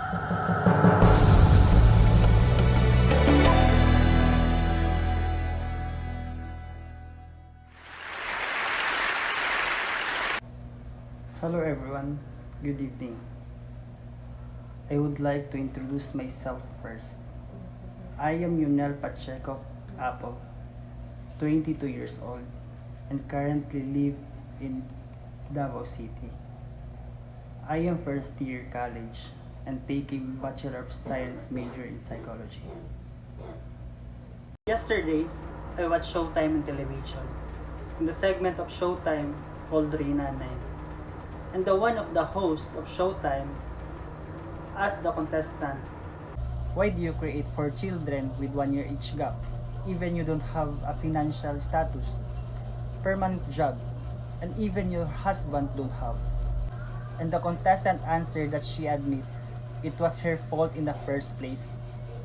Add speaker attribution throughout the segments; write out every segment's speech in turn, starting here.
Speaker 1: Hello everyone, good evening. I would like to introduce myself first. I am Yunel Pacheco Apo, 22 years old, and currently live in Davao City. I am first year college and taking Bachelor of Science major in Psychology. Yesterday, I watched Showtime on television, in the segment of Showtime called Rinanay. And the one of the hosts of Showtime asked the contestant, why do you create 4 children with 1 year age gap, even you don't have a financial status, permanent job, and even your husband don't have? And the contestant answered that she admit it was her fault in the first place,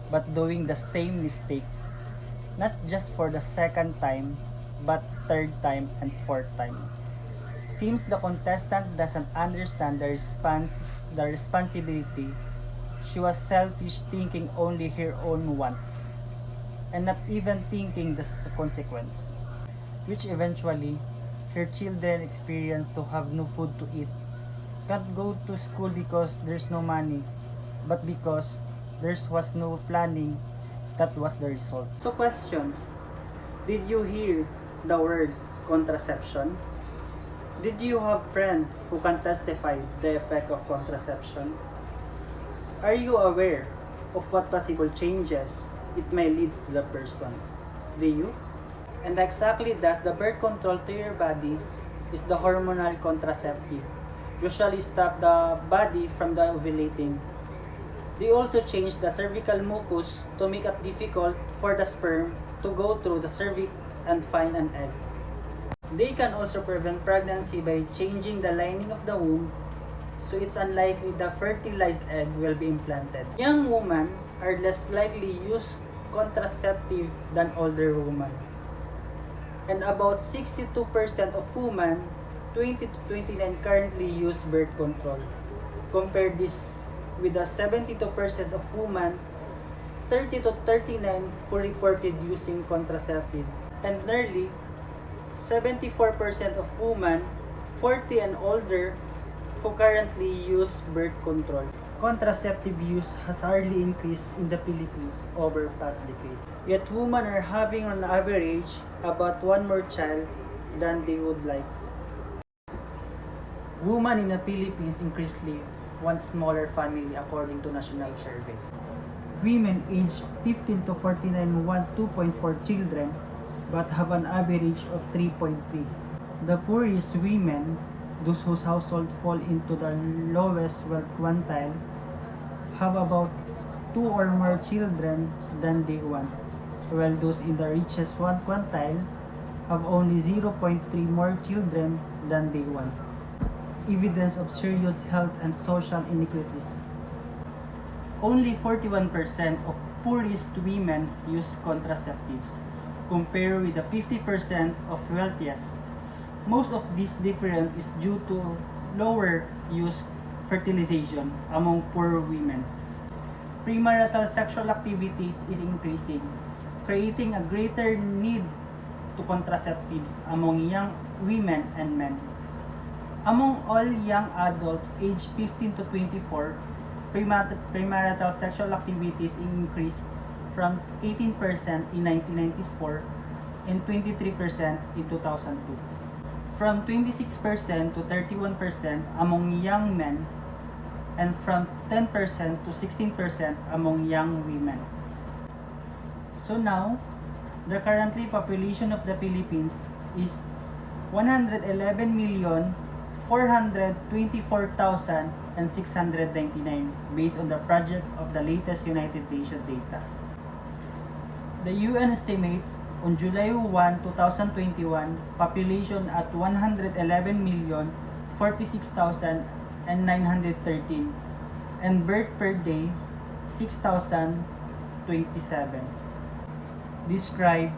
Speaker 1: but doing the same mistake, not just for the second time, but third time and fourth time. Seems the contestant doesn't understand the responsibility. She was selfish, thinking only her own wants, and not even thinking the consequence, which eventually her children experience to have no food to eat, can't go to school because there's no money, but because there was no planning, that was the result. So question, did you hear the word contraception? Did you have friend who can testify the effect of contraception? Are you aware of what possible changes it may lead to the person? Do you? And exactly thus the birth control to your body is the hormonal contraceptive. Usually stop the body from the ovulating. They also change the cervical mucus to make it difficult for the sperm to go through the cervix and find an egg. They can also prevent pregnancy by changing the lining of the womb, so it's unlikely the fertilized egg will be implanted. Young women are less likely use contraceptive than older women. And about 62% of women 20 to 29 currently use birth control. Compare this with the 72% of women 30 to 39 who reported using contraceptive, and nearly 74% of women 40 and older who currently use birth control. Contraceptive use has hardly increased in the Philippines over past decade. Yet women are having on average about 1 more child than they would like. Women in the Philippines increasingly want smaller family according to national survey. Women aged 15 to 49 want 2.4 children but have an average of 3.3. The poorest women, those whose household fall into the lowest wealth quintile, have about 2 or more children than they want, while those in the richest one quintile have only 0.3 more children than they want. Evidence of serious health and social inequities. Only 41% of poorest women use contraceptives, compared with the 50% of wealthiest. Most of this difference is due to lower use fertilization among poor women. Premarital sexual activities is increasing, creating a greater need to contraceptives among young women and men. Among all young adults aged 15 to 24, premarital sexual activities increased from 18% in 1994 and 23% in 2002. From 26% to 31% among young men, and from 10% to 16% among young women. So now, the currently population of the Philippines is 111,424,699 based on the project of the latest United Nations data. The UN estimates on July 1, 2021, population at 111,046,913 and birth per day 6,027. Described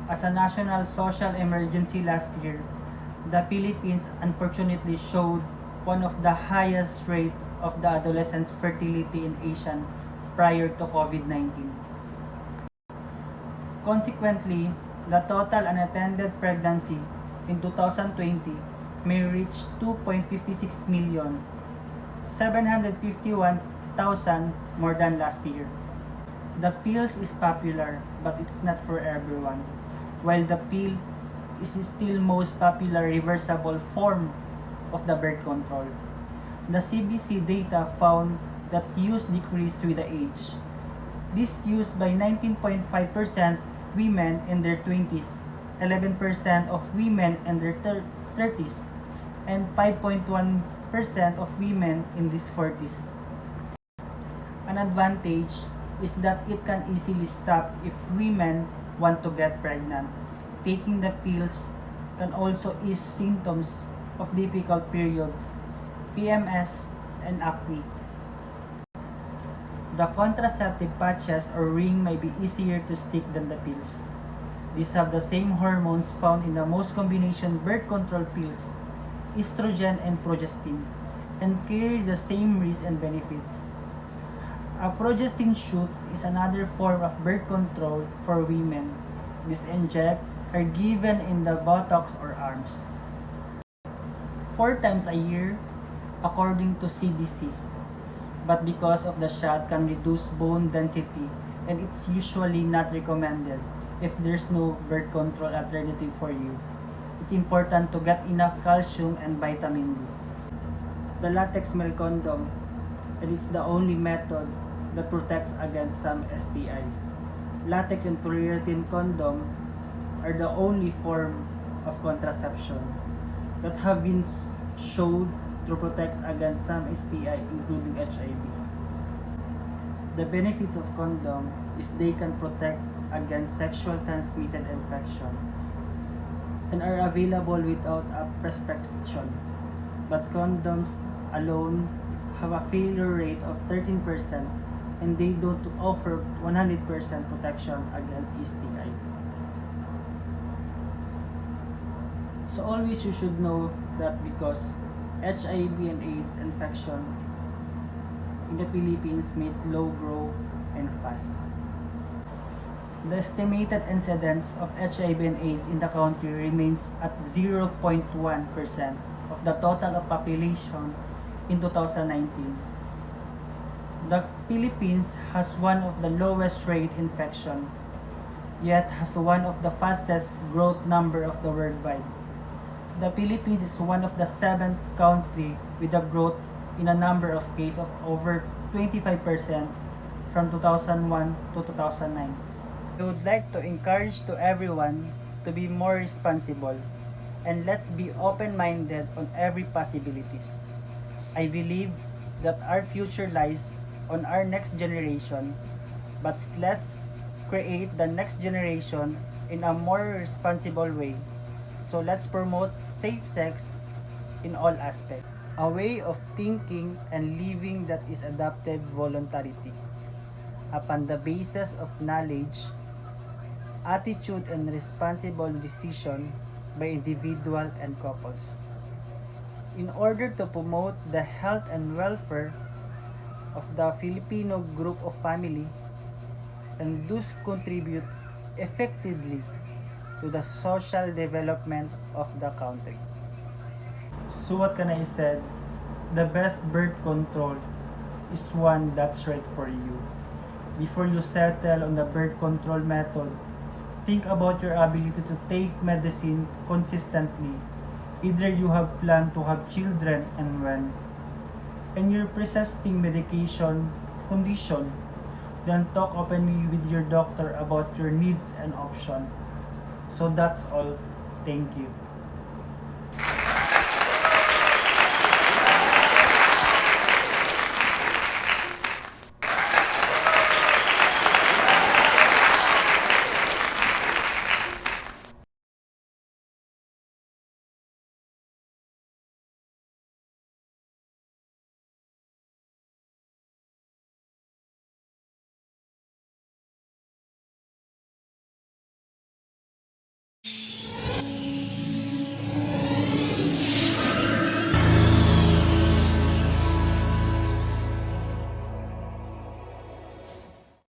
Speaker 1: as a national social emergency last year, the Philippines unfortunately showed one of the highest rate of the adolescent fertility in Asia prior to COVID-19. Consequently, the total unattended pregnancy in 2020 may reach 2.56 million, 751,000 more than last year. The pills is popular, but it's not for everyone. While the pill is still most popular reversible form of the birth control. The CBC data found that use decreased with the age. This used by 19.5% women in their 20s, 11% of women in their 30s, and 5.1% of women in their 40s. An advantage is that it can easily stop if women want to get pregnant. Taking the pills can also ease symptoms of difficult periods, PMS, and acne. The contraceptive patches or ring may be easier to stick than the pills. These have the same hormones found in the most combination birth control pills, estrogen and progestin, and carry the same risks and benefits. A progestin shoots is another form of birth control for women. These injects are given in the buttocks or arms 4 times a year according to CDC. But because of the shot can reduce bone density and it's usually not recommended if there's no birth control alternative for you. It's important to get enough calcium and vitamin D. The latex male condom, and it's the only method that protects against some STI. Latex and polyurethane condom are the only form of contraception that have been shown to protect against some STI including HIV. The benefits of condom is they can protect against sexual transmitted infection and are available without a prescription. But condoms alone have a failure rate of 13% and they don't offer 100% protection against STI. So always you should know that because HIV and AIDS infection in the Philippines made low grow and fast. The estimated incidence of HIV and AIDS in the country remains at 0.1% of the total of population in 2019. The Philippines has one of the lowest rate infection, yet has one of the fastest growth number of the worldwide. The Philippines is one of the 7th country with a growth in a number of cases of over 25% from 2001 to 2009. I would like to encourage to everyone to be more responsible and let's be open-minded on every possibilities. I believe that our future lies on our next generation, but let's create the next generation in a more responsible way. So let's promote safe sex in all aspects. A way of thinking and living that is adapted voluntarily upon the basis of knowledge, attitude and responsible decision by individual and couples. In order to promote the health and welfare of the Filipino group of family and thus contribute effectively to the social development of the country. So what can I say? The best birth control is one that's right for you. Before you settle on the birth control method, think about your ability to take medicine consistently. Either you have planned to have children and when, and your persisting medication condition, then talk openly with your doctor about your needs and options. So that's all. Thank you.